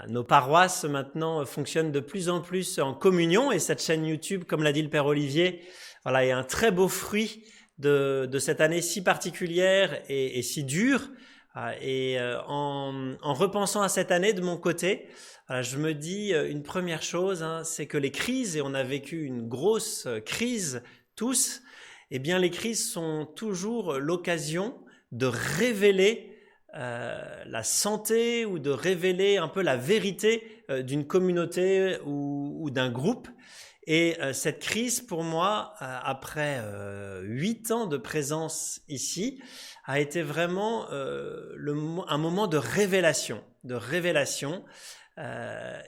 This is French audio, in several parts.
Nos paroisses maintenant fonctionnent de plus en plus en communion et cette chaîne YouTube, comme l'a dit le Père Olivier, voilà, est un très beau fruit de cette année si particulière et si dure. En repensant à cette année de mon côté, voilà, je me dis une première chose, c'est que les crises, et on a vécu une grosse crise tous, eh bien les crises sont toujours l'occasion de révéler la santé ou de révéler un peu la vérité d'une communauté ou d'un groupe. Et cette crise, pour moi, après 8 ans de présence ici, a été vraiment un moment de révélation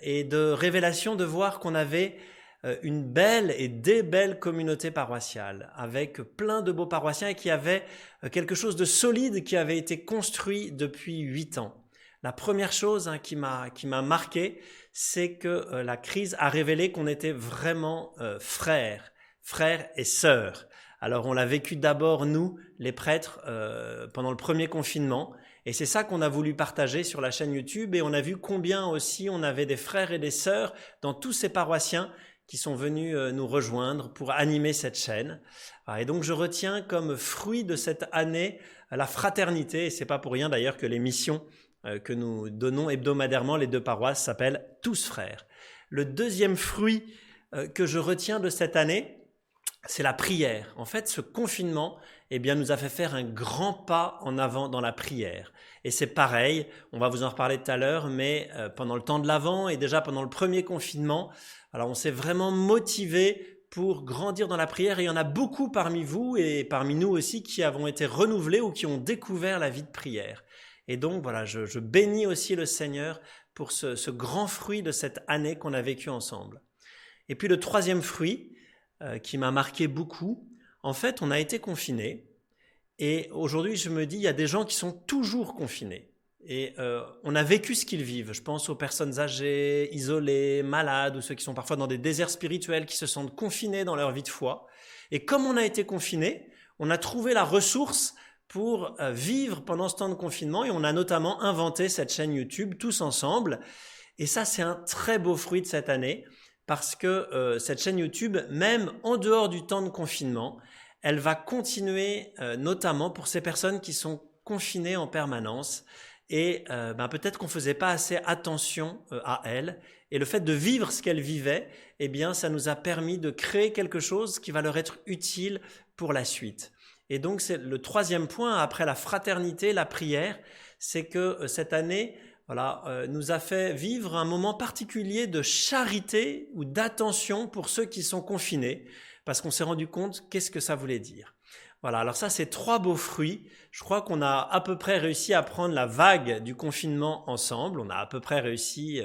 et de révélation de voir qu'on avait une belle et des belles communautés paroissiales avec plein de beaux paroissiens et qui avaient quelque chose de solide qui avait été construit depuis 8 ans. La première chose qui m'a marqué, c'est que la crise a révélé qu'on était vraiment frères et sœurs. Alors on l'a vécu d'abord nous, les prêtres, pendant le premier confinement, et c'est ça qu'on a voulu partager sur la chaîne YouTube, et on a vu combien aussi on avait des frères et des sœurs dans tous ces paroissiens qui sont venus nous rejoindre pour animer cette chaîne. Et donc je retiens comme fruit de cette année la fraternité, et c'est pas pour rien d'ailleurs que les missions que nous donnons hebdomadairement, les 2 paroisses, s'appellent Tous Frères. Le deuxième fruit que je retiens de cette année, c'est la prière. En fait, ce confinement nous a fait faire un grand pas en avant dans la prière. Et c'est pareil, on va vous en reparler tout à l'heure, mais pendant le temps de l'Avent et déjà pendant le premier confinement, alors on s'est vraiment motivé pour grandir dans la prière. Et il y en a beaucoup parmi vous et parmi nous aussi qui avons été renouvelés ou qui ont découvert la vie de prière. Et donc voilà, je bénis aussi le Seigneur pour ce grand fruit de cette année qu'on a vécu ensemble. Et puis le troisième fruit qui m'a marqué beaucoup, en fait on a été confinés et aujourd'hui je me dis il y a des gens qui sont toujours confinés et on a vécu ce qu'ils vivent. Je pense aux personnes âgées, isolées, malades ou ceux qui sont parfois dans des déserts spirituels qui se sentent confinés dans leur vie de foi. Et comme on a été confinés, on a trouvé la ressource pour vivre pendant ce temps de confinement et on a notamment inventé cette chaîne YouTube tous ensemble. Et ça, c'est un très beau fruit de cette année parce que cette chaîne YouTube, même en dehors du temps de confinement, elle va continuer notamment pour ces personnes qui sont confinées en permanence et peut-être qu'on faisait pas assez attention à elles. Et le fait de vivre ce qu'elles vivaient, eh bien, ça nous a permis de créer quelque chose qui va leur être utile pour la suite. Et donc, c'est le troisième point, après la fraternité, la prière, c'est que cette année nous a fait vivre un moment particulier de charité ou d'attention pour ceux qui sont confinés, parce qu'on s'est rendu compte qu'est-ce que ça voulait dire. Voilà, alors ça, c'est 3 beaux fruits. Je crois qu'on a à peu près réussi à prendre la vague du confinement ensemble. On a à peu près réussi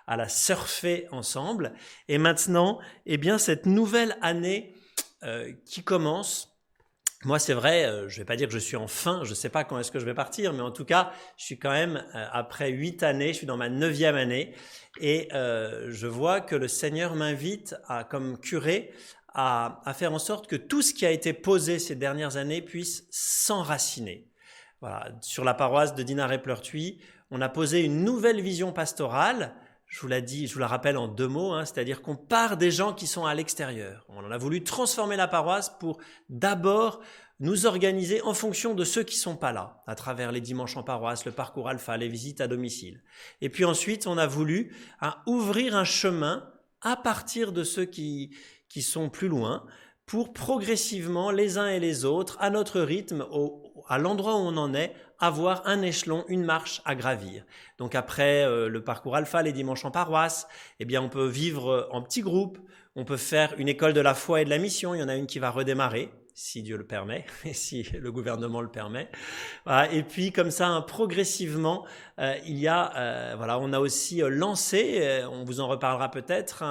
à la surfer ensemble. Et maintenant, cette nouvelle année qui commence, moi, c'est vrai, je vais pas dire que je suis en fin, je sais pas quand est-ce que je vais partir, mais en tout cas, je suis quand même, après 8 années, je suis dans ma 9e année, et je vois que le Seigneur m'invite comme curé à faire en sorte que tout ce qui a été posé ces dernières années puisse s'enraciner. Voilà, sur la paroisse de Dinard-et-Pleurtuis, on a posé une nouvelle vision pastorale. Je vous la rappelle en 2 mots, c'est-à-dire qu'on part des gens qui sont à l'extérieur. On a voulu transformer la paroisse pour d'abord nous organiser en fonction de ceux qui sont pas là, à travers les dimanches en paroisse, le parcours alpha, les visites à domicile. Et puis ensuite, on a voulu ouvrir un chemin à partir de ceux qui sont plus loin, pour progressivement, les uns et les autres, à notre rythme, à l'endroit où on en est, avoir un échelon, une marche à gravir. Donc après le parcours alpha, les dimanches en paroisse, on peut vivre en petits groupes, on peut faire une école de la foi et de la mission, il y en a une qui va redémarrer, si Dieu le permet, et si le gouvernement le permet. Voilà. Et puis comme ça, progressivement, on a aussi lancé, on vous en reparlera peut-être,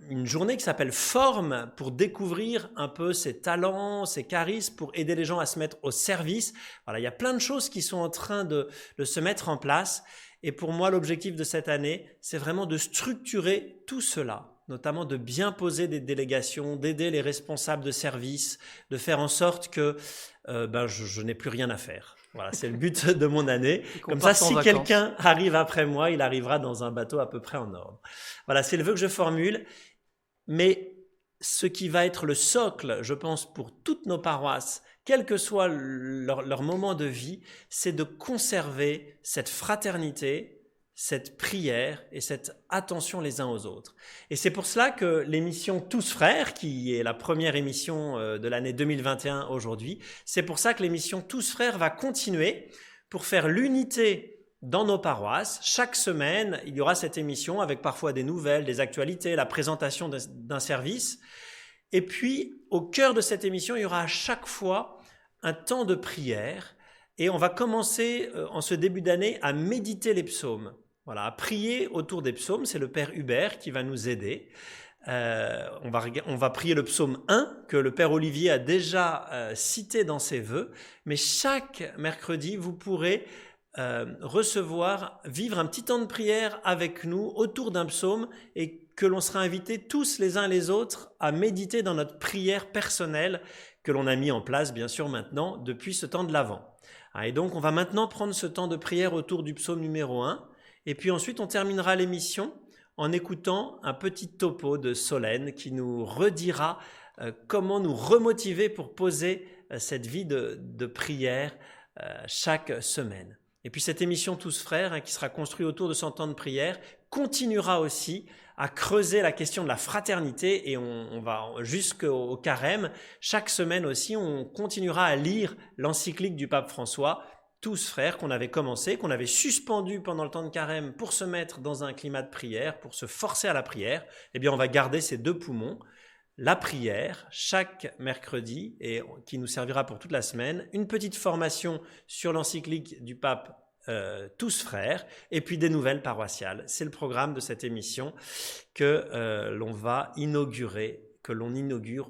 une journée qui s'appelle Forme pour découvrir un peu ses talents, ses charismes, pour aider les gens à se mettre au service. Voilà, il y a plein de choses qui sont en train de se mettre en place. Et pour moi, l'objectif de cette année, c'est vraiment de structurer tout cela, notamment de bien poser des délégations, d'aider les responsables de service, de faire en sorte que je n'ai plus rien à faire. Voilà, c'est le but de mon année. Qu'on Comme ça, parte en si vacances. quelqu'un arrive après moi, il arrivera dans un bateau à peu près en ordre. Voilà, c'est le vœu que je formule. Mais ce qui va être le socle, je pense, pour toutes nos paroisses, quel que soit leur moment de vie, c'est de conserver cette fraternité, cette prière et cette attention les uns aux autres. Et c'est pour cela que l'émission Tous Frères, qui est la première émission de l'année 2021 aujourd'hui, c'est pour ça que l'émission Tous Frères va continuer pour faire l'unité dans nos paroisses. Chaque semaine, il y aura cette émission avec parfois des nouvelles, des actualités, la présentation d'un service. Et puis, au cœur de cette émission, il y aura à chaque fois un temps de prière. Et on va commencer en ce début d'année à méditer les psaumes. Voilà, à prier autour des psaumes. C'est le Père Hubert qui va nous aider. On va prier le psaume 1 que le Père Olivier a déjà cité dans ses vœux. Mais chaque mercredi, vous pourrez vivre un petit temps de prière avec nous autour d'un psaume et que l'on sera invités tous les uns les autres à méditer dans notre prière personnelle que l'on a mis en place bien sûr maintenant depuis ce temps de l'Avent. Et donc on va maintenant prendre ce temps de prière autour du psaume numéro 1 et puis ensuite on terminera l'émission en écoutant un petit topo de Solène qui nous redira comment nous remotiver pour poser cette vie de prière chaque semaine. Et puis cette émission Tous Frères, qui sera construite autour de 100 ans de prière, continuera aussi à creuser la question de la fraternité et on va jusqu'au carême. Chaque semaine aussi, on continuera à lire l'encyclique du pape François, Tous Frères, qu'on avait commencé, qu'on avait suspendu pendant le temps de carême pour se mettre dans un climat de prière, pour se forcer à la prière. Eh bien, on va garder ces deux poumons. La prière, chaque mercredi, et qui nous servira pour toute la semaine, une petite formation sur l'encyclique du pape Tous Frères, et puis des nouvelles paroissiales. C'est le programme de cette émission que l'on inaugure